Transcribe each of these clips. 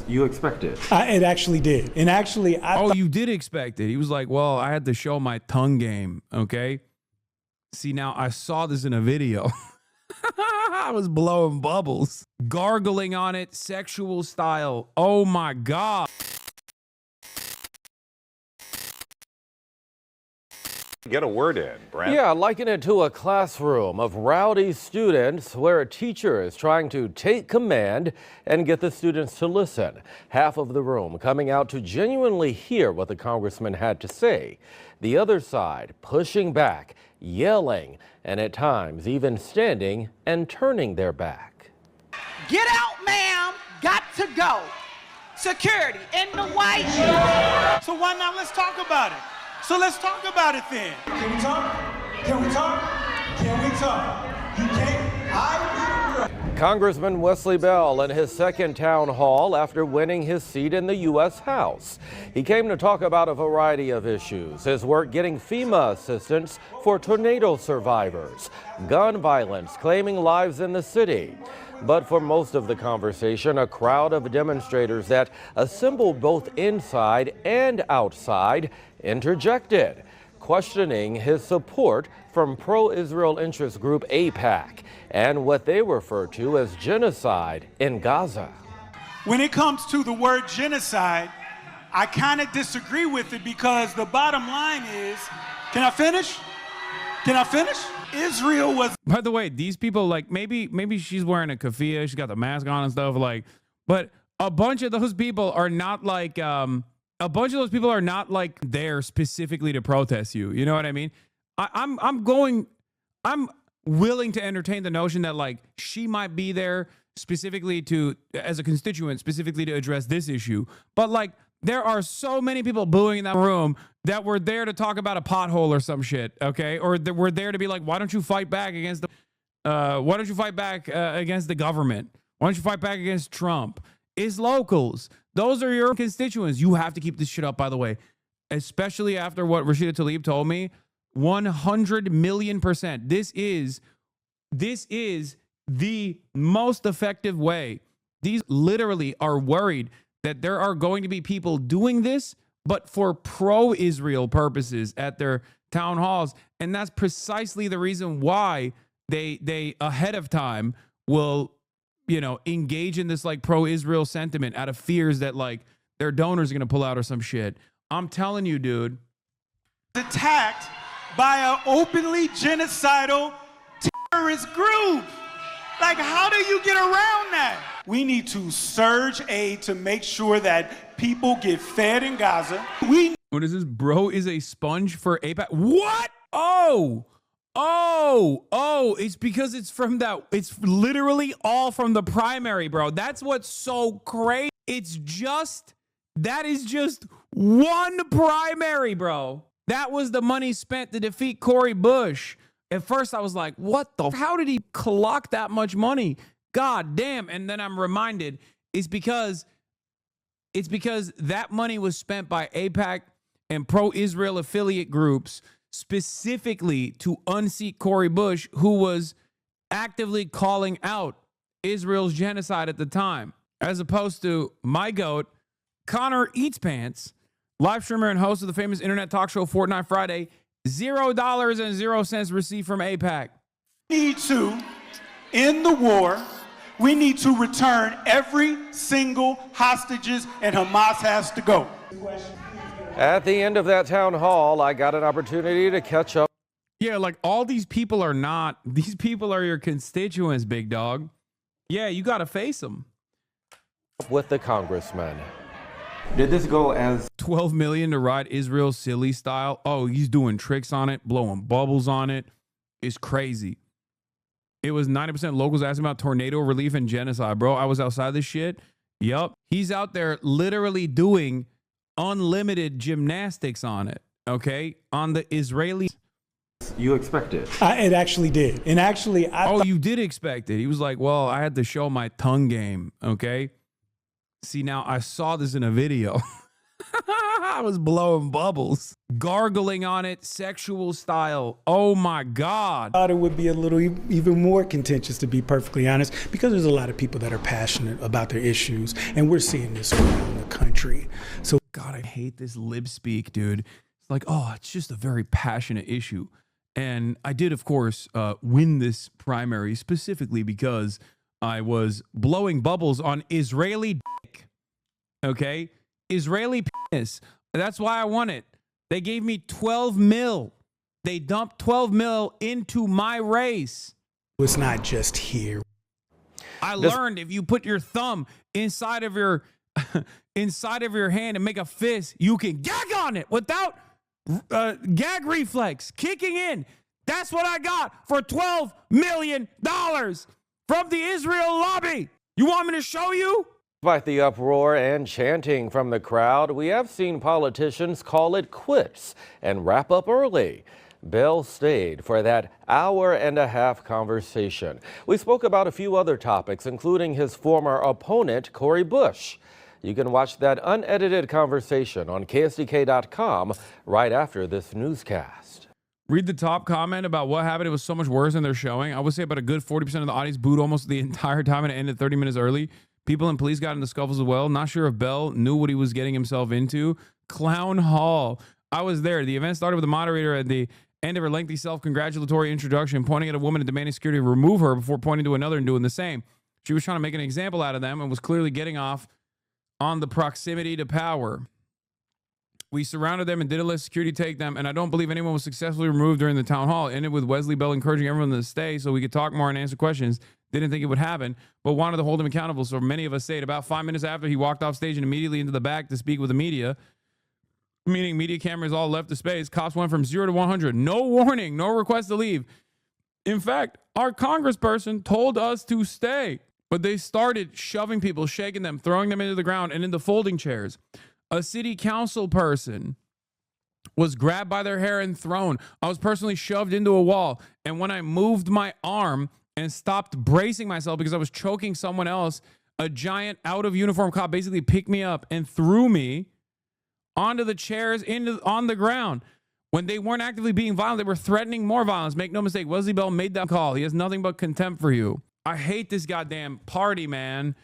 You expect it. It actually did. And actually, Oh, you did expect it. He was like, well, I had to show my tongue game, okay? See, now I saw this in a video. I was blowing bubbles. Gargling on it, sexual style. Oh, my God. Get a word in, Brent. Yeah, liken it to a classroom of rowdy students where a teacher is trying to take command and get the students to listen. Half of the room coming out to genuinely hear what the congressman had to say. The other side pushing back, yelling, and at times even standing and turning their back. Get out, ma'am. Got to go. Security in the white. So why not? Let's talk about it. So let's talk about it then. Can we talk? Can we talk? Can we talk? You can't. Congressman Wesley Bell in his second town hall after winning his seat in the U.S. House. He came to talk about a variety of issues, his work getting FEMA assistance for tornado survivors, gun violence claiming lives in the city. But for most of the conversation, a crowd of demonstrators that assembled both inside and outside interjected, questioning his support from pro-Israel interest group AIPAC and what they refer to as genocide in Gaza. When it comes to the word genocide, I kind of disagree with it because the bottom line is, can I finish? Can I finish? Israel was. By the way, these people, like, maybe she's wearing a keffiyeh, she's got the mask on and stuff, like, but a bunch of those people are not like, there specifically to protest you. You know what I mean? I'm willing to entertain the notion that, like, she might be there specifically as a constituent, specifically to address this issue. But, like, there are so many people booing in that room that were there to talk about a pothole or some shit, okay? Or that were there to be like, why don't you fight back against against the government? Why don't you fight back against Trump? It's locals. Those are your constituents. You have to keep this shit up, by the way, especially after what Rashida Tlaib told me. 100 million%. This is the most effective way. These literally are worried that there are going to be people doing this, but for pro-Israel purposes at their town halls. And that's precisely the reason why they ahead of time will, engage in this like pro-Israel sentiment out of fears that like their donors are going to pull out or some shit. I'm telling you, dude. Attacked by an openly genocidal terrorist group. Like, how do you get around that? We need to surge aid to make sure that people get fed in Gaza. What is this? Bro is a sponge for AIPAC. What? It's because it's from that. It's literally all from the primary, bro. That's what's so crazy. That is just one primary, bro. That was the money spent to defeat Cori Bush. At first I was like, what the? How did he clock that much money? God damn. And then I'm reminded it's because that money was spent by AIPAC and pro-Israel affiliate groups specifically to unseat Cori Bush, who was actively calling out Israel's genocide at the time, as opposed to my goat, Connor Eats Pants, live streamer and host of the famous internet talk show Fortnite Friday. $0.00 received from AIPAC. We need to end the war. We need to return every single hostages, and Hamas has to go. At the end of that town hall, I got an opportunity to catch up. Yeah, like all these people are your constituents, big dog. Yeah, you got to face them. With the congressman. Did this go as $12 million to ride Israel silly style? Oh, he's doing tricks on it, blowing bubbles on it. It's crazy. It was 90% locals asking about tornado relief and genocide, bro. I was outside this shit. Yup. He's out there literally doing unlimited gymnastics on it, okay? On the Israeli. you expect it? It actually did. And actually, you did expect it. He was like, well, I had to show my tongue game, okay? See, now I saw this in a video. I was blowing bubbles, gargling on it, sexual style. Oh my God. Thought it would be a little even more contentious, to be perfectly honest, because there's a lot of people that are passionate about their issues, and we're seeing this around the country. So, God, I hate this lip speak, dude. It's like, oh, it's just a very passionate issue. And I did, of course, win this primary specifically because I was blowing bubbles on Israeli dick. Okay? Israeli penis. That's why I won it. They gave me 12 mil. They dumped 12 mil into my race. it's not just here. I learned if you put your thumb inside of your hand and make a fist, you can gag on it without gag reflex kicking in. That's what I got for $12 million from the Israel lobby. You want me to show you? Despite the uproar and chanting from the crowd, we have seen politicians call it quits and wrap up early. Bell stayed for that hour-and-a-half conversation. We spoke about a few other topics, including his former opponent, Cori Bush. You can watch that unedited conversation on KSDK.com right after this newscast. Read the top comment about what happened. It was so much worse than they're showing. I would say about a good 40% of the audience booed almost the entire time, and it ended 30 minutes early. People and police got into scuffles as well. Not sure if Bell knew what he was getting himself into. Clown Hall. I was there. The event started with the moderator at the end of her lengthy self-congratulatory introduction, pointing at a woman and demanding security remove her before pointing to another and doing the same. She was trying to make an example out of them and was clearly getting off on the proximity to power. We surrounded them and didn't let security take them, and I don't believe anyone was successfully removed during the town hall. It ended with Wesley Bell encouraging everyone to stay so we could talk more and answer questions. Didn't think it would happen, but wanted to hold him accountable, so many of us stayed. About 5 minutes after, he walked off stage and immediately into the back to speak with the media, meaning media cameras all left the space. Cops went from 0 to 100. No warning, no request to leave. In fact, our congressperson told us to stay, but they started shoving people, shaking them, throwing them into the ground and into folding chairs. A city council person was grabbed by their hair and thrown. I was personally shoved into a wall. And when I moved my arm and stopped bracing myself because I was choking someone else, a giant out of uniform cop basically picked me up and threw me onto the chairs on the ground. When they weren't actively being violent, they were threatening more violence. Make no mistake, Wesley Bell made that call. He has nothing but contempt for you. I hate this goddamn party, man.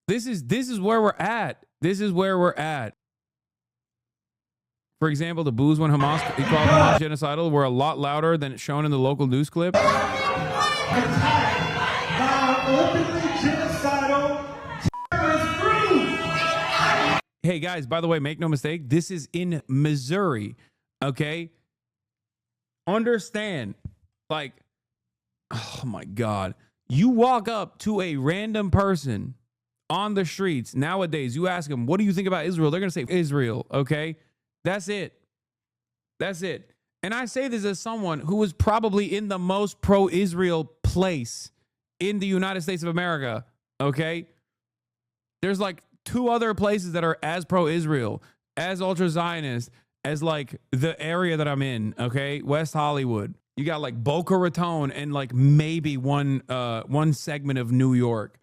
This is where we're at. This is where we're at. For example, the boos when Hamas called Hamas genocidal were a lot louder than shown in the local news clip. Hey guys, by the way, make no mistake, this is in Missouri, okay? Understand, like, oh my God. You walk up to a random person on the streets nowadays, you ask them, what do you think about Israel? They're going to say Israel, okay? That's it. That's it. And I say this as someone who was probably in the most pro-Israel place in the United States of America, okay? There's like 2 other places that are as pro-Israel, as ultra-Zionist, as like the area that I'm in, okay? West Hollywood. You got like Boca Raton and like maybe one segment of New York.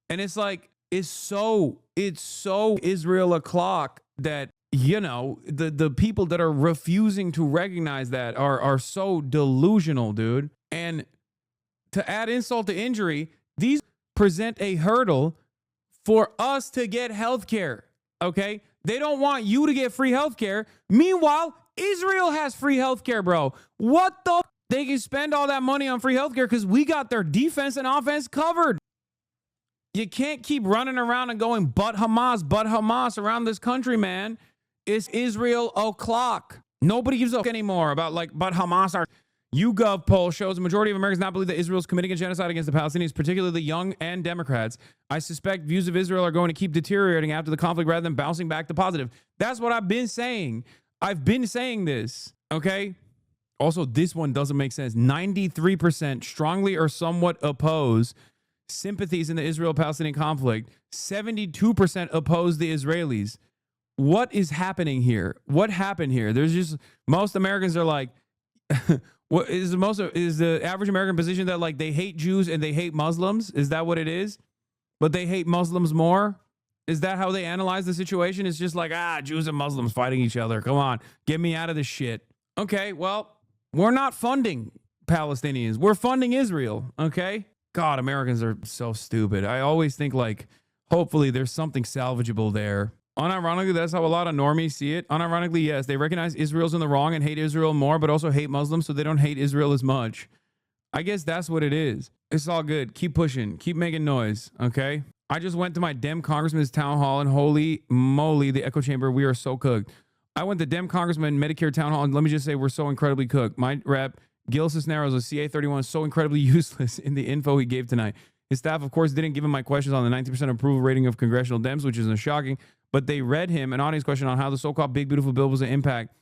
And it's like, it's so Israel o'clock that, you know, the people that are refusing to recognize that are so delusional, dude. And to add insult to injury, these present a hurdle for us to get health care, okay? They don't want you to get free health care. Meanwhile, Israel has free health care, bro. What the? They can spend all that money on free health care because we got their defense and offense covered. You can't keep running around and going, but Hamas around this country, man. It's Israel o'clock. Nobody gives a fuck anymore about like, but Hamas are. YouGov poll shows a majority of Americans not believe that Israel is committing a genocide against the Palestinians, particularly young and Democrats. I suspect views of Israel are going to keep deteriorating after the conflict rather than bouncing back to positive. That's what I've been saying. I've been saying this, okay? Also, this one doesn't make sense. 93% strongly or somewhat oppose sympathies in the Israel-Palestinian conflict. 72% oppose the Israelis. What is happening here? What happened here? There's just, most Americans are like, what is the average American position that like they hate Jews and they hate Muslims? Is that what it is? But they hate Muslims more? Is that how they analyze the situation? It's just like, Jews and Muslims fighting each other. Come on, get me out of this shit. Okay, well, we're not funding Palestinians. We're funding Israel, okay? God, Americans are so stupid. I always think like, hopefully there's something salvageable there. Unironically, that's how a lot of normies see it. Unironically, yes, they recognize Israel's in the wrong and hate Israel more, but also hate Muslims, so they don't hate Israel as much. I guess that's what it is. It's all good. Keep pushing. Keep making noise, okay? I just went to my Dem congressman's town hall, and holy moly, the echo chamber, we are so cooked. I went to Dem congressman Medicare town hall, and let me just say we're so incredibly cooked. My rep, Gil Cisneros of CA31, is so incredibly useless in the info he gave tonight. His staff, of course, didn't give him my questions on the 90% approval rating of congressional Dems, which is shocking, but they read him an audience question on how the so-called big, beautiful bill was an impact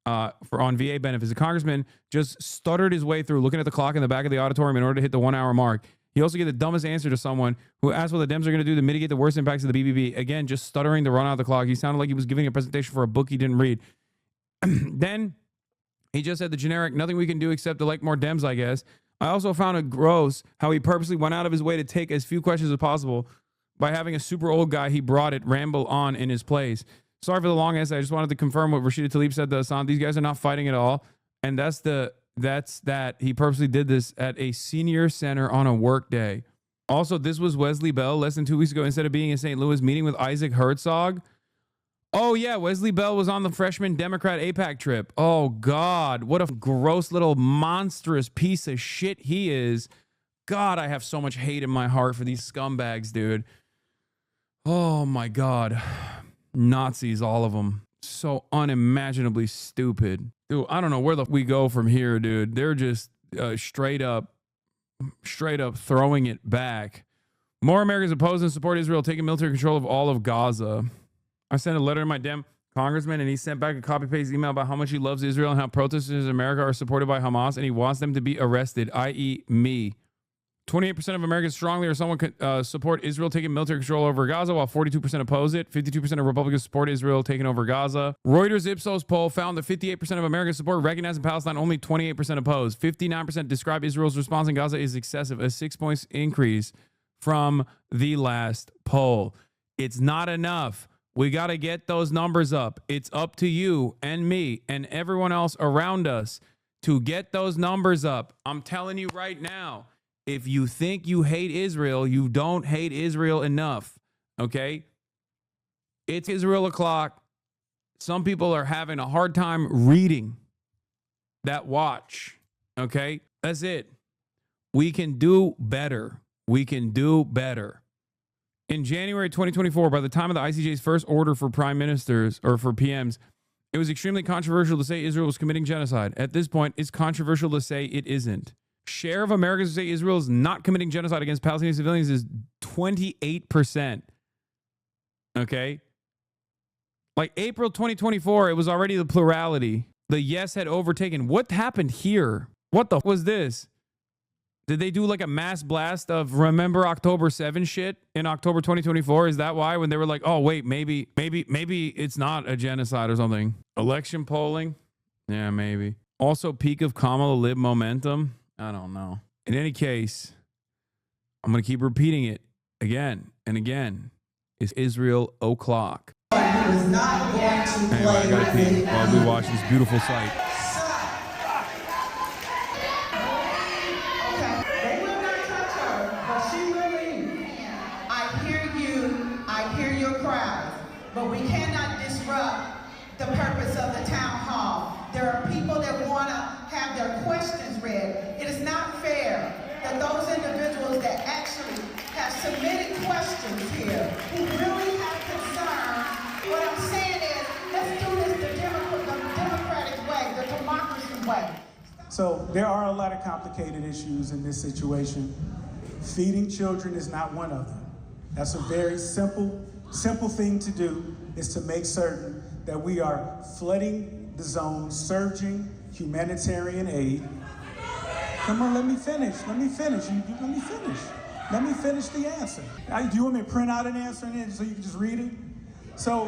on VA benefits. The congressman just stuttered his way through, looking at the clock in the back of the auditorium in order to hit the 1 hour mark. He also gave the dumbest answer to someone who asked what the Dems are going to do to mitigate the worst impacts of the BBB. Again, just stuttering to run out the clock. He sounded like he was giving a presentation for a book he didn't read. Then he just said the generic, nothing we can do except elect more Dems, I guess. I also found it gross how he purposely went out of his way to take as few questions as possible by having a super old guy he brought it ramble on in his place. Sorry for the long answer. I just wanted to confirm what Rashida Tlaib said to Hasan. These guys are not fighting at all. And that's that. He purposely did this at a senior center on a work day. Also, this was Wesley Bell less than 2 weeks ago. Instead of being in St. Louis meeting with Isaac Herzog. Oh, yeah. Wesley Bell was on the freshman Democrat AIPAC trip. Oh, God. What a gross little monstrous piece of shit he is. God, I have so much hate in my heart for these scumbags, dude. Oh, my God. Nazis, all of them. So unimaginably stupid. Dude, I don't know where we go from here, dude. They're just straight up throwing it back. More Americans oppose and support Israel taking military control of all of Gaza. I sent a letter to my Dem congressman, and he sent back a copy-paste email about how much he loves Israel and how protesters in America are supported by Hamas, and he wants them to be arrested, i.e. me. 28% of Americans strongly or someone could support Israel taking military control over Gaza, while 42% oppose it. 52% of Republicans support Israel taking over Gaza. Reuters Ipsos poll found that 58% of Americans support recognizing Palestine, only 28% oppose. 59% describe Israel's response in Gaza is excessive, a 6 points increase from the last poll. It's not enough. We got to get those numbers up. It's up to you and me and everyone else around us to get those numbers up. I'm telling you right now, if you think you hate Israel, you don't hate Israel enough, okay? It's Israel o'clock. Some people are having a hard time reading that watch, okay? That's it. We can do better. We can do better. In January 2024, by the time of the ICJ's first order for prime ministers or for PMs, it was extremely controversial to say Israel was committing genocide. At this point, it's controversial to say it isn't. Share of Americans who say Israel is not committing genocide against Palestinian civilians is 28%. Okay? Like April 2024, it was already the plurality. The yes had overtaken. What happened here? What the was this? Did they do like a mass blast of remember October 7 shit in October 2024? Is that why when they were like, oh, wait, maybe it's not a genocide or something? Election polling? Yeah, maybe. Also, peak of Kamala lib momentum? I don't know. In any case, I'm going to keep repeating it again and again. It's Israel o'clock. Anyway, I got to pee while we watch this beautiful sight. But we cannot disrupt the purpose of the town hall. There are people that want to have their questions read. It is not fair that those individuals that actually have submitted questions here, who really have concern, what I'm saying is, let's do this the democratic way, the democracy way. So there are a lot of complicated issues in this situation. Feeding children is not one of them. That's a very simple thing to do, is to make certain that we are flooding the zone, surging humanitarian aid. Come on, let me finish. Let me finish the answer. Do you want me to print out an answer in it so you can just read it? So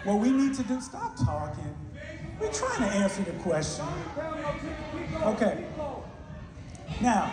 what we need to do, stop talking. We're trying to answer the question. Okay. Now,